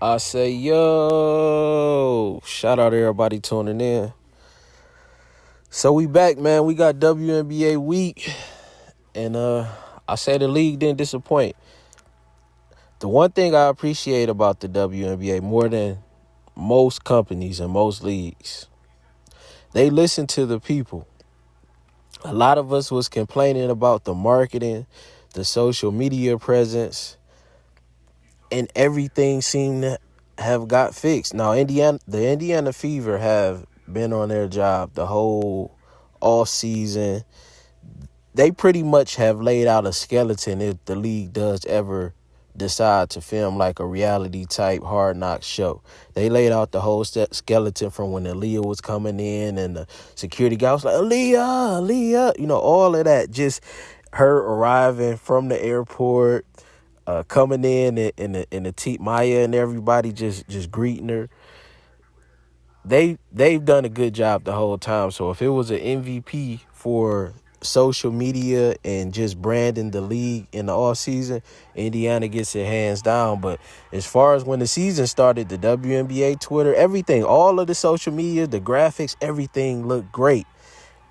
I say, yo, shout out to everybody tuning in. So we back, man. We got WNBA week, and I say the league didn't disappoint. The one thing I appreciate about the WNBA more than most companies and most leagues, they listen to the people. A lot of us was complaining about the marketing, the social media presence, and everything seemed to have got fixed. Now, the Indiana Fever have been on their job the whole all season. They pretty much have laid out a skeleton if the league does ever decide to film like a reality type Hard Knocks show. They laid out the whole skeleton from when Aliyah was coming in and the security guy was like, Aliyah, all of that. Just her arriving from the airport, coming in the team, Maya and everybody just greeting her. They've done a good job the whole time. So if it was an MVP for social media and just branding the league in the off season, Indiana gets it hands down. But as far as when the season started, the WNBA Twitter, everything, all of the social media, the graphics, everything looked great.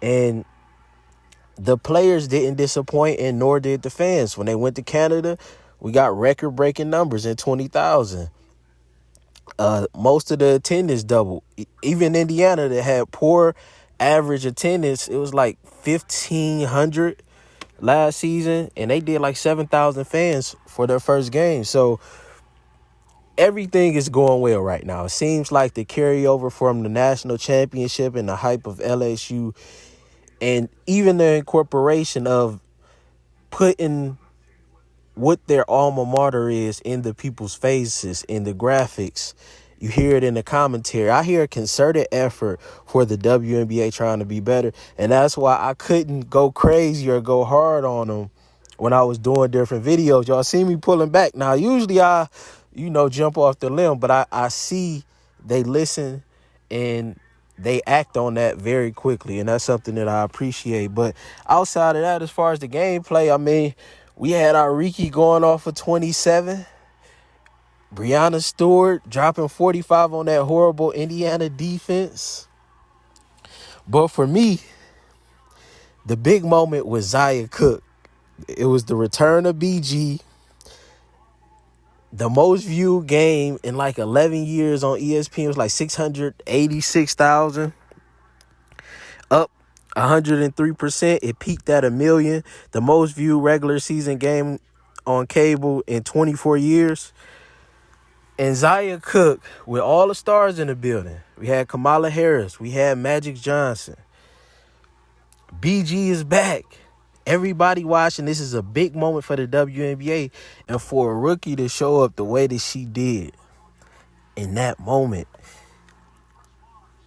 And the players didn't disappoint, and nor did the fans. When they went to Canada, we got record-breaking numbers in 20,000. Most of the attendance doubled. Even Indiana, that had poor average attendance, it was like 1,500 last season, and they did like 7,000 fans for their first game. So everything is going well right now. It seems like the carryover from the national championship and the hype of LSU, and even the incorporation of putting what their alma mater is in the people's faces, in the graphics. You hear it in the commentary. I hear a concerted effort for the WNBA trying to be better. And that's why I couldn't go crazy or go hard on them when I was doing different videos. Y'all see me pulling back. Now, usually I, jump off the limb, but I see they listen and they act on that very quickly. And that's something that I appreciate. But outside of that, as far as the gameplay, I mean, we had our Riki going off for 27. Breanna Stewart dropping 45 on that horrible Indiana defense. But for me, the big moment was Zia Cooke. It was the return of BG. The most viewed game in like 11 years on ESPN was like 686,000. Up 103%. It peaked at 1 million. The most viewed regular season game on cable in 24 years. And Zia Cooke, with all the stars in the building, we had Kamala Harris, we had Magic Johnson. BG is back. Everybody watching. This is a big moment for the WNBA. And for a rookie to show up the way that she did in that moment,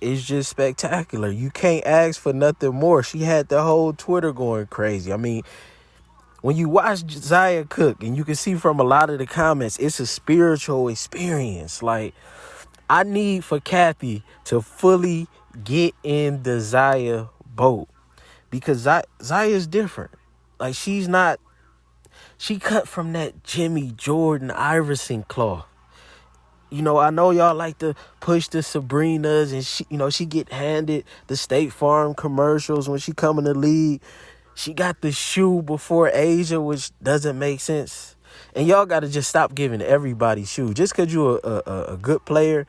it's just spectacular. You can't ask for nothing more. She had the whole Twitter going crazy. I mean, when you watch Zia Cooke, and you can see from a lot of the comments, it's a spiritual experience. Like, I need for Kathy to fully get in the Zia boat, because Zia's different. Like, she cut from that Jimmy Jordan Iverson cloth. I know y'all like to push the Sabrinas, and she get handed the State Farm commercials when she come in the league. She got the shoe before Asia, which doesn't make sense. And y'all got to just stop giving everybody shoes. Just because you're a good player,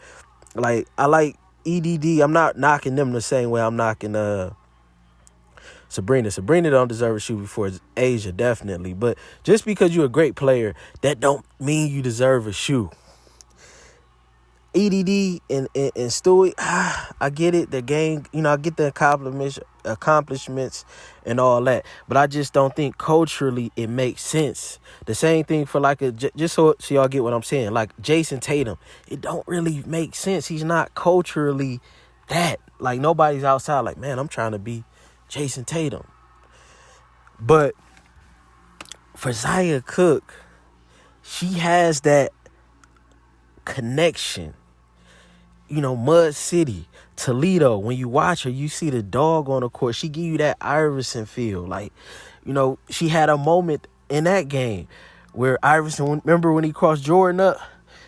like, I like EDD. I'm not knocking them the same way I'm knocking Sabrina. Sabrina don't deserve a shoe before Asia, definitely. But just because you're a great player, that don't mean you deserve a shoe. EDD and Stewie, I get it. The game, I get the accomplishments and all that, but I just don't think culturally it makes sense. The same thing for just so y'all get what I'm saying. Like Jason Tatum, it don't really make sense. He's not culturally that. Like, nobody's outside like, man, I'm trying to be Jason Tatum. But for Zia Cooke, she has that connection. Mud City, Toledo, when you watch her, you see the dog on the court. She give you that Iverson feel. Like, she had a moment in that game where Iverson, remember when he crossed Jordan up?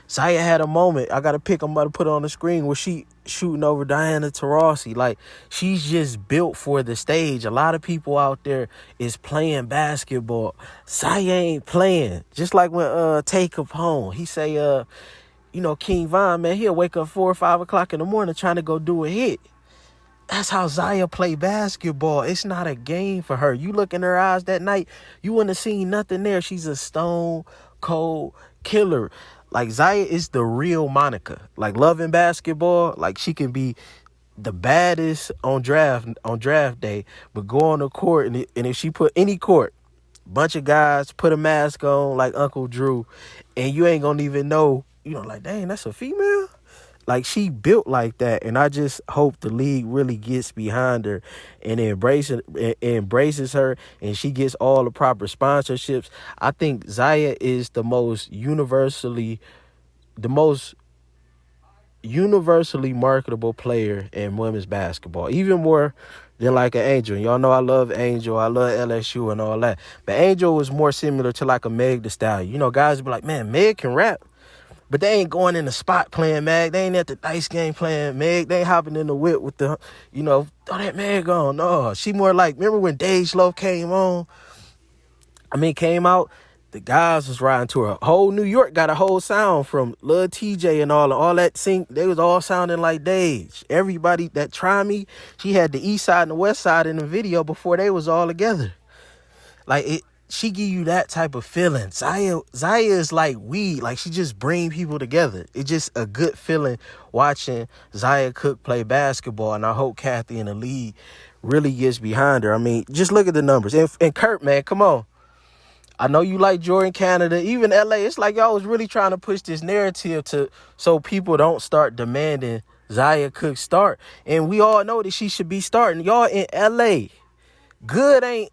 Zaya had a moment. I gotta pick. I'm about to put it on the screen where she shooting over Diana Taurasi. Like, she's just built for the stage. A lot of people out there is playing basketball. Zaya ain't playing. Just like when Tay Capone, he say King Von, man, he'll wake up 4 or 5 o'clock in the morning trying to go do a hit. That's how Zaya play basketball. It's not a game for her. You look in her eyes that night, you wouldn't have seen nothing there. She's a stone cold killer. Like, Zaya is the real Monica. Like, loving basketball, like, she can be the baddest on draft day, but go on the court, and if she put any court, bunch of guys, put a mask on like Uncle Drew, and you ain't gonna even know, like, dang, that's a female? Like, she built like that, and I just hope the league really gets behind her and embraces her, and she gets all the proper sponsorships. I think Zaya is the most universally marketable player in women's basketball, even more than like an Angel. Y'all know I love Angel, I love LSU and all that, but Angel was more similar to like a Meg Thee Stallion. Guys be like, man, Meg can rap, but they ain't going in the spot playing Meg. They ain't at the dice game playing Meg. They ain't hopping in the whip with the, throw that Meg on. No, she more like, remember when Dej Loaf came out? The guys was riding to her. Whole New York got a whole sound from Lil TJ and all that sync. They was all sounding like Dej. Everybody that Try Me, she had the east side and the west side in the video before they was all together. Like, she give you that type of feeling. Zaya is like weed. Like, she just bring people together. It's just a good feeling watching Zia Cooke play basketball, and I hope Kathy in the league really gets behind her. I mean, just look at the numbers. And Kurt, man, come on. I know you like Jordan, Canada, even LA. It's like y'all was really trying to push this narrative so people don't start demanding Zia Cooke start. And we all know that she should be starting. Y'all in LA. Good ain't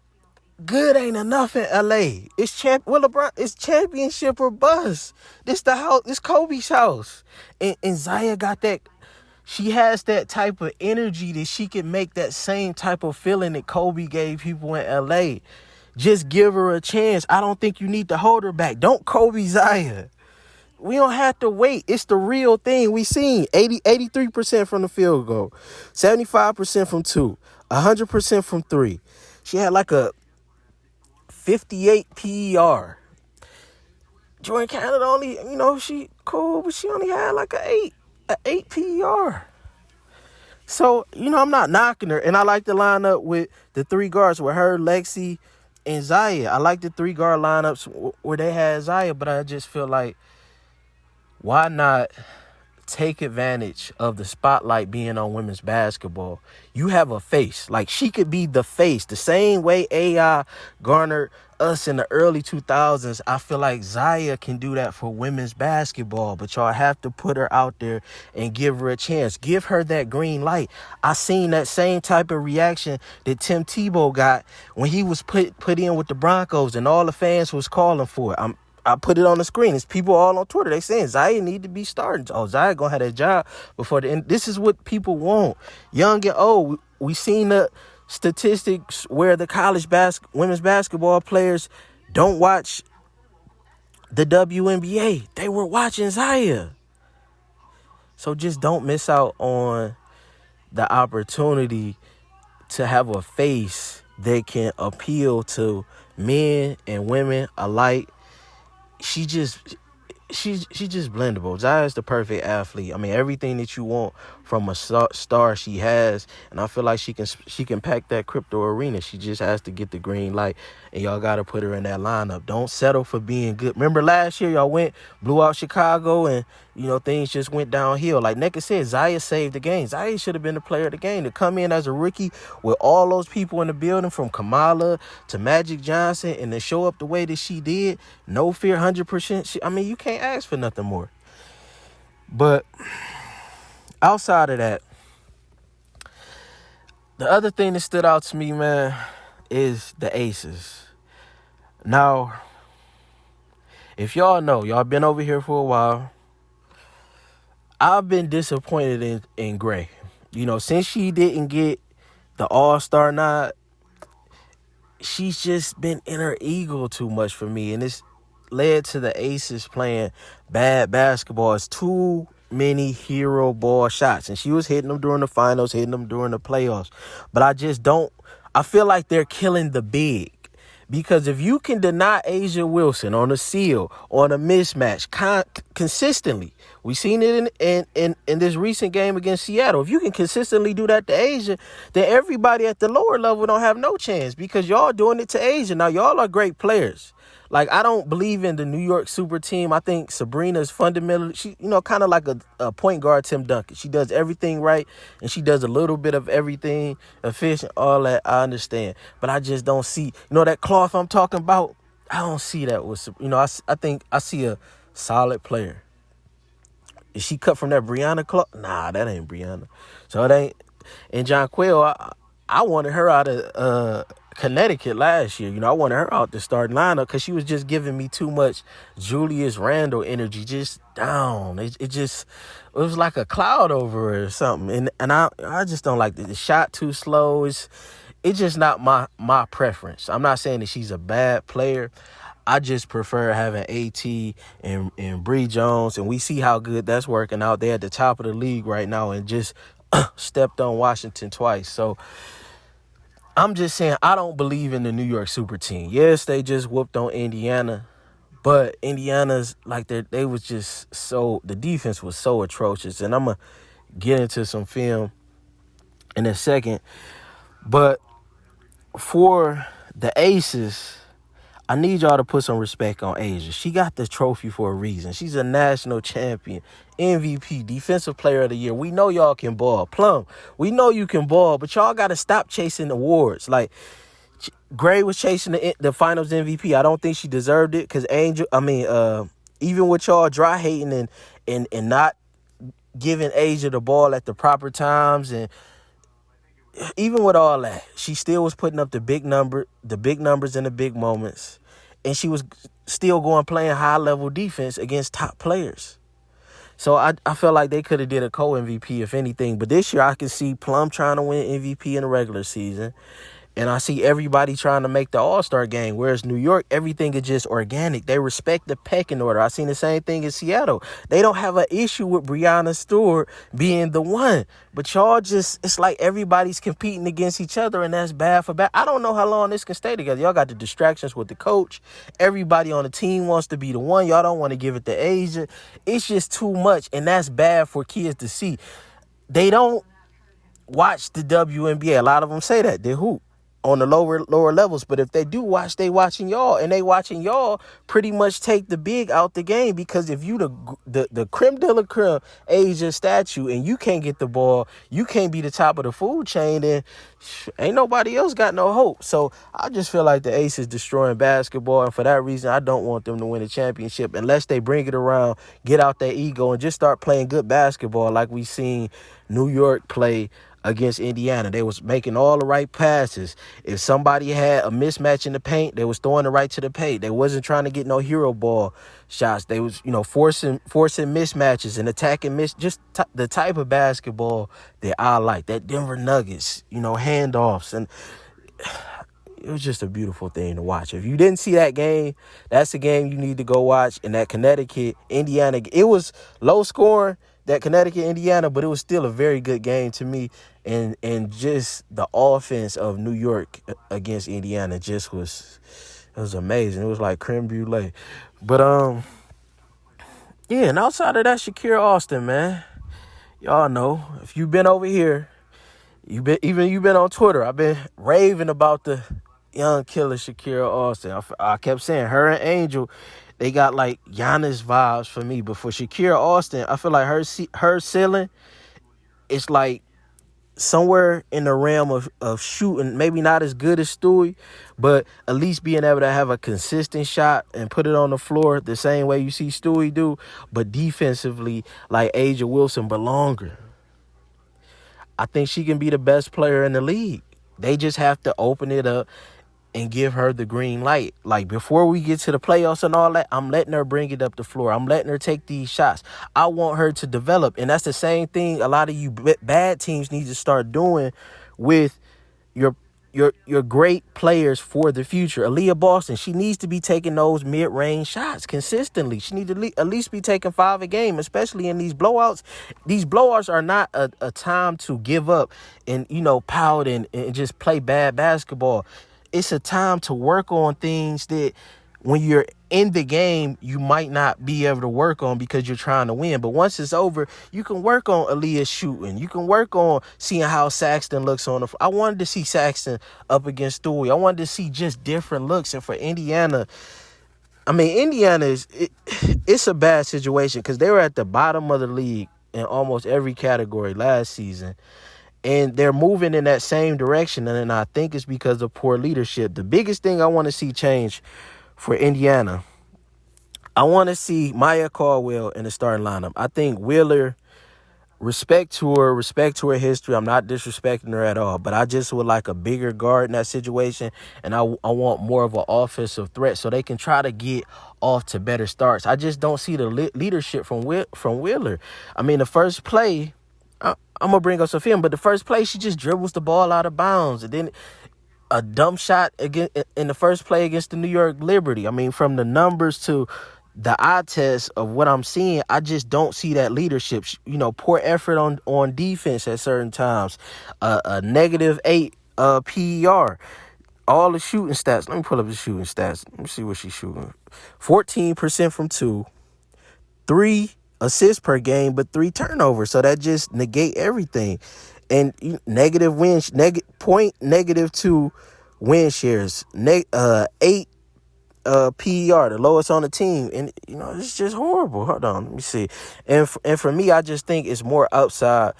enough in LA. It's LeBron, it's championship or bust. This the house, this Kobe's house. And Zia got that. She has that type of energy that she can make that same type of feeling that Kobe gave people in LA. Just give her a chance. I don't think you need to hold her back. Don't Kobe Zia. We don't have to wait. It's the real thing. We seen 83% from the field goal, 75% from 2, 100% from 3. She had like a 58 PER. Jordan Canada only, she cool, but she only had like an 8 PER. So, I'm not knocking her. And I like to line up with the 3 guards with her, Lexi, and Zia. I like the 3 guard lineups where they had Zia, but I just feel like, why not take advantage of the spotlight being on women's basketball? You have a face. Like, she could be the face. The same way AI garnered us in the early 2000s, I feel like Zia can do that for women's basketball. But y'all have to put her out there and give her a chance. Give her that green light. I seen that same type of reaction that Tim Tebow got when he was put in with the Broncos and all the fans was calling for it. I put it on the screen. It's people all on Twitter. They saying Zia need to be starting. Oh, Zia gonna have that job before the end. This is what people want. Young and old. We seen the statistics where the college women's basketball players don't watch the WNBA. They were watching Zia. So just don't miss out on the opportunity to have a face that can appeal to men and women alike. She's just blendable. Zia is the perfect athlete. I mean, everything that you want from a star she has, and I feel like she can pack that crypto arena. She just has to get the green light, and y'all got to put her in that lineup. Don't settle for being good. Remember last year y'all blew out Chicago, and things just went downhill. Like Nekka said, Zia saved the game. Zia should have been the player of the game. To come in as a rookie with all those people in the building, from Kamala to Magic Johnson, and to show up the way that she did, no fear, 100%. I mean, you can't ask for nothing more. But outside of that, the other thing that stood out to me, man, is the Aces. Now, if y'all know, y'all been over here for a while, I've been disappointed in Gray. Since she didn't get the All-Star nod, she's just been in her ego too much for me. And it's led to the Aces playing bad basketball is too many hero ball shots. And she was hitting them during the finals, hitting them during the playoffs. But I feel like they're killing the big. Because if you can deny Asia Wilson on a seal, on a mismatch, consistently, we seen it in this recent game against Seattle. If you can consistently do that to Asia, then everybody at the lower level don't have no chance because y'all doing it to Asia. Now, y'all are great players. Like, I don't believe in the New York super team. I think Sabrina's fundamentally, she, kind of like a point guard Tim Duncan. She does everything right, and she does a little bit of everything efficient, all that. I understand. But I just don't see, that cloth I'm talking about, I don't see that with, I think I see a solid player. Is she cut from that Brianna cloth? Nah, that ain't Brianna. So it ain't. And Jonquel, I wanted her out of Connecticut last year. I wanted her out the starting lineup because she was just giving me too much Julius Randle energy, just down. It was like a cloud over her or something. And I just don't like the shot too slow. It's just not my preference. I'm not saying that she's a bad player. I just prefer having AT and Bree Jones, and we see how good that's working out. They're at the top of the league right now and just stepped on Washington twice. So I'm just saying I don't believe in the New York super team. Yes, they just whooped on Indiana, but Indiana's like they was just the defense was so atrocious. And I'm going to get into some film in a second. But for the Aces, I need y'all to put some respect on Asia. She got the trophy for a reason. She's a national champion, MVP, Defensive Player of the Year. We know y'all can ball. Plum, we know you can ball, but y'all got to stop chasing awards. Like, Gray was chasing the finals MVP. I don't think she deserved it because even with y'all dry hating and not giving Asia the ball at the proper times, and even with all that, she still was putting up the big numbers in the big moments. And she was still playing high-level defense against top players. So I felt like they could have did a co-MVP, if anything. But this year, I can see Plum trying to win MVP in the regular season. And I see everybody trying to make the All-Star game, whereas New York, everything is just organic. They respect the pecking order. I seen the same thing in Seattle. They don't have an issue with Breanna Stewart being the one. But y'all it's like everybody's competing against each other, and that's bad for bad. I don't know how long this can stay together. Y'all got the distractions with the coach. Everybody on the team wants to be the one. Y'all don't want to give it to Asia. It's just too much, and that's bad for kids to see. They don't watch the WNBA. A lot of them say that. They hoop on the lower levels, but if they do watch, they watching y'all, and they watching y'all pretty much take the big out the game, because if you the creme de la creme Asia statue and you can't get the ball, you can't be the top of the food chain, then ain't nobody else got no hope. So I just feel like the Ace is destroying basketball, and for that reason, I don't want them to win a championship unless they bring it around, get out their ego, and just start playing good basketball like we seen New York play against Indiana. They was making all the right passes. If somebody had a mismatch in the paint, they was throwing it right to the paint. They wasn't trying to get no hero ball shots. They was, forcing mismatches and attacking the type of basketball that I like. That Denver Nuggets, handoffs. And it was just a beautiful thing to watch. If you didn't see that game, that's a game you need to go watch. And that Connecticut, Indiana, it was low scoring, that Connecticut, Indiana, but it was still a very good game to me. And just the offense of New York against Indiana just was amazing. It was like creme brulee. But and outside of that, Shakira Austin, man, y'all know, if you've been over here, you've been on Twitter, I've been raving about the young killer Shakira Austin. I kept saying her and Angel, they got like Giannis vibes for me. But for Shakira Austin, I feel like her ceiling is like somewhere in the realm of shooting, maybe not as good as Stewie, but at least being able to have a consistent shot and put it on the floor the same way you see Stewie do, but defensively like Asia Wilson, but longer. I think she can be the best player in the league. They just have to open it up and give her the green light. Like, before we get to the playoffs and all that, I'm letting her bring it up the floor. I'm letting her take these shots. I want her to develop. And that's the same thing a lot of you bad teams need to start doing with your your great players for the future. Aliyah Boston, she needs to be taking those mid-range shots consistently. She needs to at least be taking 5 a game, especially in these blowouts. These blowouts are not a time to give up and, pout and just play bad basketball. It's a time to work on things that when you're in the game, you might not be able to work on because you're trying to win. But once it's over, you can work on Aliyah shooting. You can work on seeing how Saxton looks on the floor. I wanted to see Saxton up against Stewie. I wanted to see just different looks. And for Indiana, it's a bad situation because they were at the bottom of the league in almost every category last season. And they're moving in that same direction. And I think it's because of poor leadership. The biggest thing I want to see change for Indiana, I want to see Maya Caldwell in the starting lineup. I think Wheeler, respect to her history. I'm not disrespecting her at all, but I just would like a bigger guard in that situation, and I want more of an offensive threat so they can try to get off to better starts. I just don't see the leadership from Wheeler. The first play, I'm going to bring up some film, but the first play, she just dribbles the ball out of bounds, and then a dumb shot again in the first play against the New York Liberty. From the numbers to the eye test of what I'm seeing, I just don't see that leadership. Poor effort on defense at certain times. A -8 PER. All the shooting stats. Let me pull up the shooting stats. Let me see what she's shooting. 14% from 2. 3 assists per game, but 3 turnovers. So that just negate everything. And negative wins, -2 win shares, 8 PER, the lowest on the team, and it's just horrible. Hold on, let me see. And for me, I just think it's more upside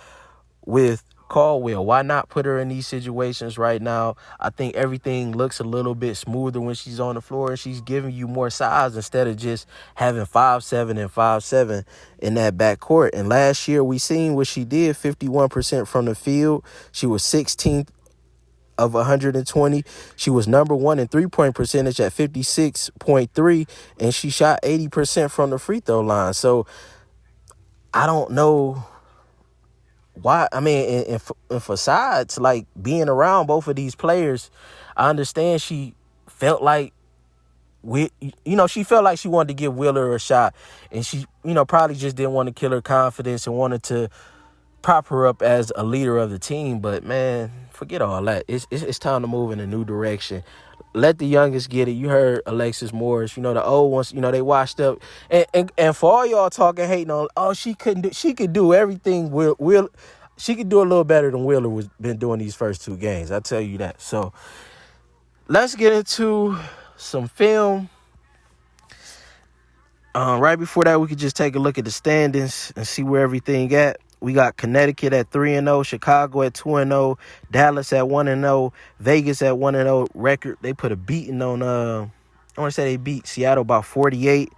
with Caldwell. Why not put her in these situations right now? I think everything looks a little bit smoother when she's on the floor, and she's giving you more size instead of just having 5'7" and 5'7" in that backcourt. And last year we seen what she did: 51% from the field. She was 16th of 120. She was number 1 in 3-point percentage at 56.3, and she shot 80% from the free throw line. So I don't know why. And for sides, like being around both of these players, I understand she felt like she felt like she wanted to give Wheeler a shot, and she probably just didn't want to kill her confidence and wanted to prop her up as a leader of the team. But man, forget all that. It's time to move in a new direction. Let the youngest get it. You heard Alexis Morris. The old ones, they washed up. And for all y'all hating on, she could do everything. She could do a little better than Wheeler was been doing these first 2 games. I tell you that. So let's get into some film. Right before that, we could just take a look at the standings and see where everything at. We got Connecticut at 3-0, Chicago at 2-0, Dallas at 1-0, Vegas at 1-0. Record, they put a beating on, I want to say they beat Seattle by 48.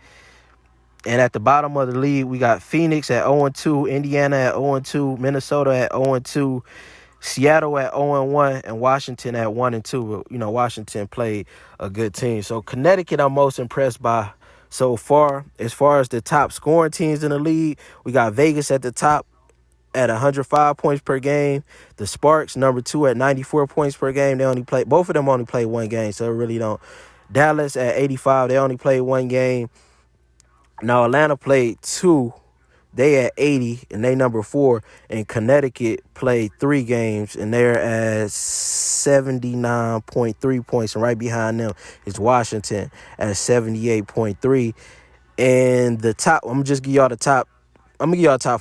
And at the bottom of the league, we got Phoenix at 0-2, Indiana at 0-2, Minnesota at 0-2, Seattle at 0-1, and Washington at 1-2. Washington played a good team. So Connecticut, I'm most impressed by so far. As far as the top scoring teams in the league, we got Vegas at the top at 105 points per game. The Sparks, number 2 at 94 points per game. Both of them only played 1 game, so it really don't. Dallas at 85, they only played 1 game. Now Atlanta played 2. They at 80, and they number 4. And Connecticut played 3 games, and they're at 79.3 points. And right behind them is Washington at 78.3. And the top, I'm going to give y'all the top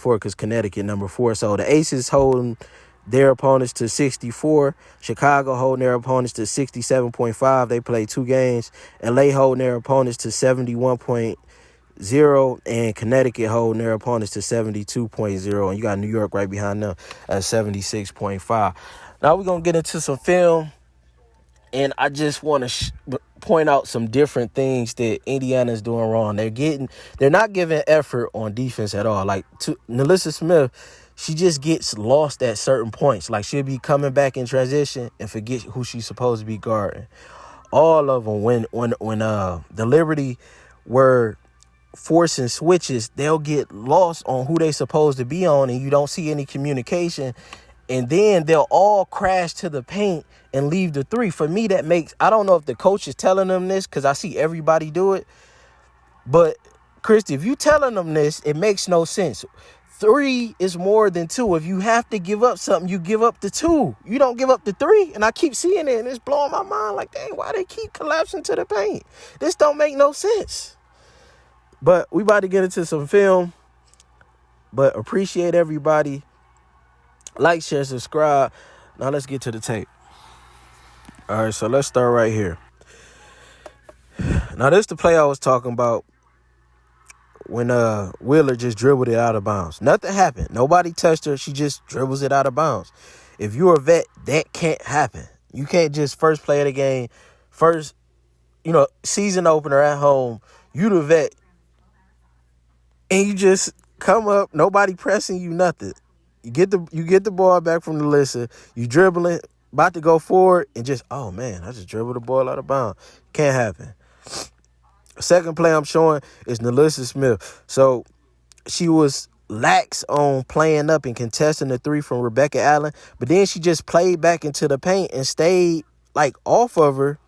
4 because Connecticut number 4. So the Aces holding their opponents to 64. Chicago holding their opponents to 67.5. They played 2 games. LA holding their opponents to 71.0. And Connecticut holding their opponents to 72.0. And you got New York right behind them at 76.5. Now we're going to get into some film. And I just want to point out some different things that Indiana's doing wrong. They're not giving effort on defense at all. Like Nalissa Smith, she just gets lost at certain points. Like she'll be coming back in transition and forget who she's supposed to be guarding. All of them, when the Liberty were forcing switches, they'll get lost on who they supposed to be on, and you don't see any communication. and then they'll all crash to the paint and leave the three. For me, that makes, I don't know if the coach is telling them this because I see everybody do it, but Christy, if you telling them this, it makes no sense. Three is more than two. If you have to give up something, you give up the two. You don't give up the three. And I keep seeing it, and it's blowing my mind like, dang, why they keep collapsing to the paint? This don't make no sense. But we about to get into some film. But appreciate everybody. Like, share, subscribe. Now let's get to the tape. All right, so let's start right here. Now, this is the play I was talking about when Wheeler just dribbled it out of bounds. Nothing happened. Nobody touched her. She just dribbles it out of bounds. If you're a vet, that can't happen. You can't just first play of the game, first, season opener at home, you the vet, and you just come up, nobody pressing you, nothing. You get the ball back from the Alyssa, you dribbling, about to go forward, and just, oh man, I just dribbled the ball out of bounds. Can't happen. Second play I'm showing is Alyssa Smith. So she was lax on playing up and contesting the three from Rebecca Allen, but then she just played back into the paint and stayed off of her.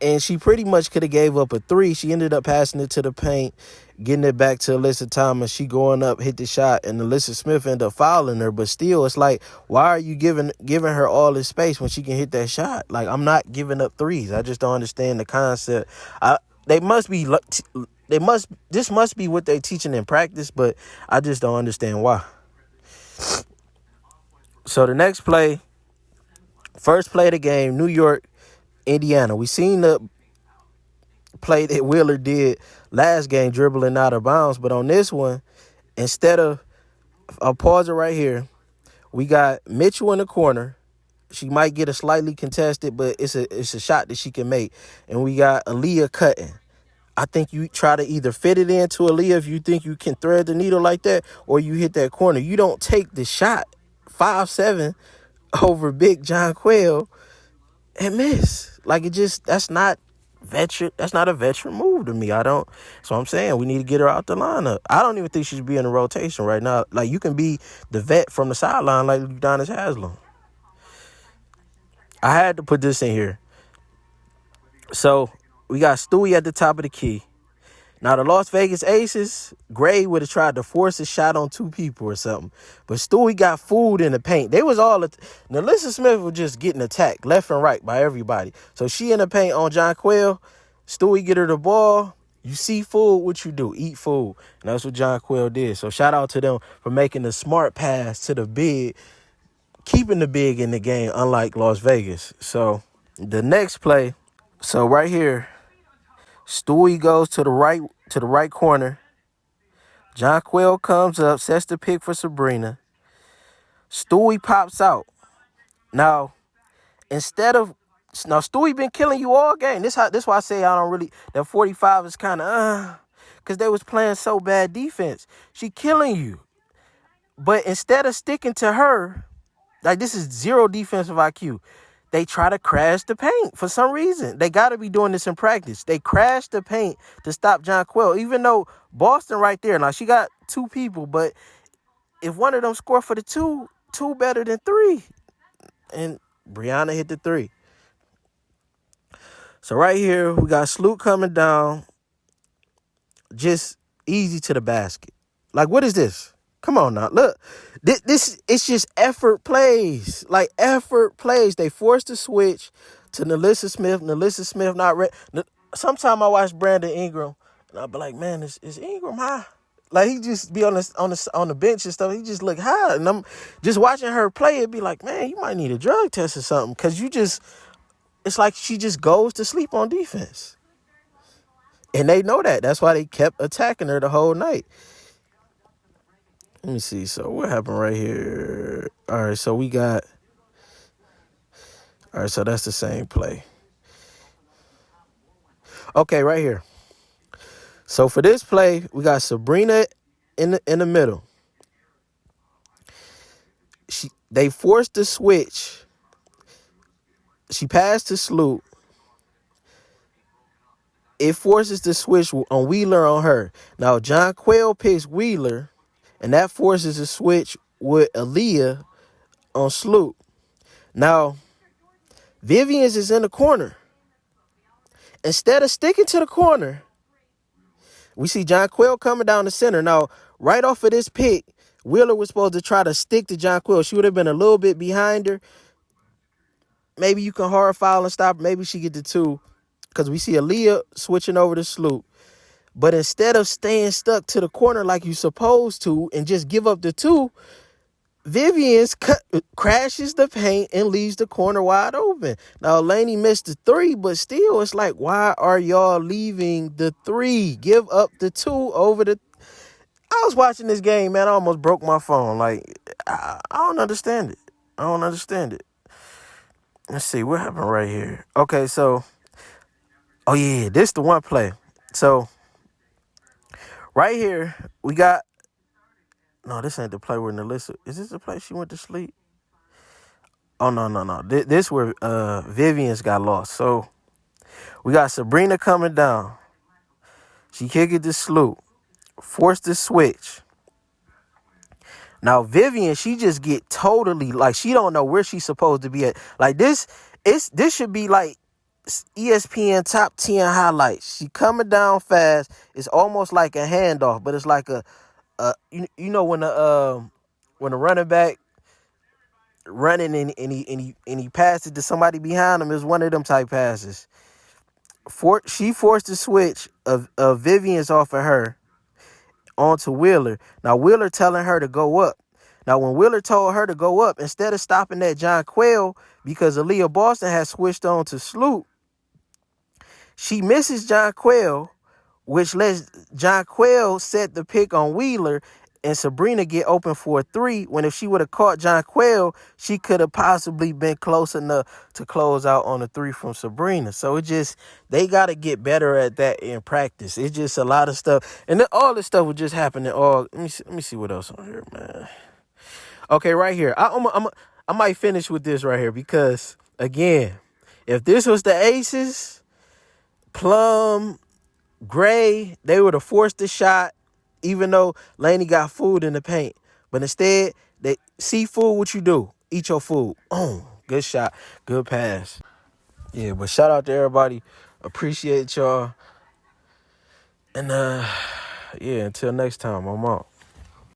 And she pretty much could have gave up a three. She ended up passing it to the paint, getting it back to Alyssa Thomas. She going up, hit the shot, and Alyssa Smith ended up fouling her. But still, it's like, why are you giving her all this space when she can hit that shot? Like, I'm not giving up threes. I just don't understand the concept. This must be what they teaching in practice, but I just don't understand why. So the next play, first play of the game, New York, Indiana. We seen the play that Wheeler did last game, dribbling out of bounds. But on this one, instead of, I'll pause it right here. We got Mitchell in the corner. She might get a slightly contested, but it's a shot that she can make. And we got Aliyah cutting. I think you try to either fit it into Aliyah if you think you can thread the needle like that, or you hit that corner. You don't take the shot 5'7" over Big John Quayle and miss. That's not veteran. That's not a veteran move to me. So I'm saying we need to get her out the lineup. I don't even think she should be in the rotation right now. Like, you can be the vet from the sideline like Udonis Haslem. I had to put this in here. So we got Stewie at the top of the key. Now, the Las Vegas Aces, Gray would have tried to force a shot on two people or something. But Stewie got fooled in the paint. They was all... Alyssa Smith was just getting attacked left and right by everybody. So she in the paint on John Quayle. Stewie get her the ball. You see food, what you do? Eat food. And that's what John Quayle did. So shout out to them for making the smart pass to the big, keeping the big in the game, unlike Las Vegas. So the next play, so right here, Stewie goes to the right corner. John Quayle comes up, sets the pick for Sabrina. Stewie pops out. Now Stewie been killing you all game. This why I say I don't really, that 45 is kind of because they was playing so bad defense. She killing you. But instead of sticking to her, like, this is zero defensive IQ. They try to crash the paint for some reason. They got to be doing this in practice. They crash the paint to stop John Quayle, even though Boston right there. Now, she got two people, but if one of them score for the two better than three. And Brianna hit the three. So right here, we got Sloot coming down. Just easy to the basket. Like, what is this? Come on now. Look, this it's just effort plays. Like, effort plays. They forced the switch to Alyssa Smith. Alyssa Smith not ready. Sometimes I watch Brandon Ingram, and I'll be like, man, is Ingram high? Like, he just be on the bench and stuff. He just look high. And I'm just watching her play. It'd be like, man, you might need a drug test or something. Because it's like she just goes to sleep on defense. And they know that. That's why they kept attacking her the whole night. Let me see. So what happened right here? All right, so we got... All right, so that's the same play. Okay, right here. So for this play, we got Sabrina in the middle. They forced the switch. She passed to Sloot. It forces the switch on Wheeler on her. Now, John Quayle picks Wheeler, and that forces a switch with Aliyah on Sloop. Now, Vivian's is in the corner. Instead of sticking to the corner, we see Jonquel coming down the center. Now, right off of this pick, Wheeler was supposed to try to stick to Jonquel. She would have been a little bit behind her. Maybe you can hard foul and stop. Maybe she get the 2. Because we see Aliyah switching over to Sloop. But instead of staying stuck to the corner like you supposed to and just give up the 2, Vivian's crashes the paint and leaves the corner wide open. Now, Laney missed the 3, but still, it's like, why are y'all leaving the 3? Give up the 2 over the... I was watching this game, man. I almost broke my phone. Like, I don't understand it. I don't understand it. Let's see, what happened right here? Okay, so... Oh, yeah, this the one play. So, right here, we got... No, this ain't the play where Nalissa... Is this the play she went to sleep? Oh, no. This where Vivian's got lost. So, we got Sabrina coming down. She kick it to Sloop. Forced the switch. Now, Vivian, she just get totally, like, she don't know where she's supposed to be at. Like, this should be, like, ESPN top 10 highlights. She coming down fast. It's almost like a handoff, but it's like you know when the running back running and he passed it to somebody behind him. Is one of them type passes. She forced the switch of Vivian's off of her onto Wheeler. Now Wheeler telling her to go up. Now when Wheeler told her to go up, instead of stopping that Jonquel, because Aliyah Boston had switched on to Sloop, she misses Jonquel, which lets Jonquel set the pick on Wheeler, and Sabrina get open for a 3, when if she would have caught Jonquel, she could have possibly been close enough to close out on a 3 from Sabrina. So they got to get better at that in practice. It's just a lot of stuff. And then all this stuff was just happening. Let me see what else on here, man. Okay, right here. I might finish with this right here because, again, if this was the Aces, Plum, Gray, they would have forced the shot, even though Laney got food in the paint. But instead, they see food, what you do? Eat your food. Good shot. Good pass. Yeah, but shout out to everybody. Appreciate y'all. And, yeah, until next time, I'm out.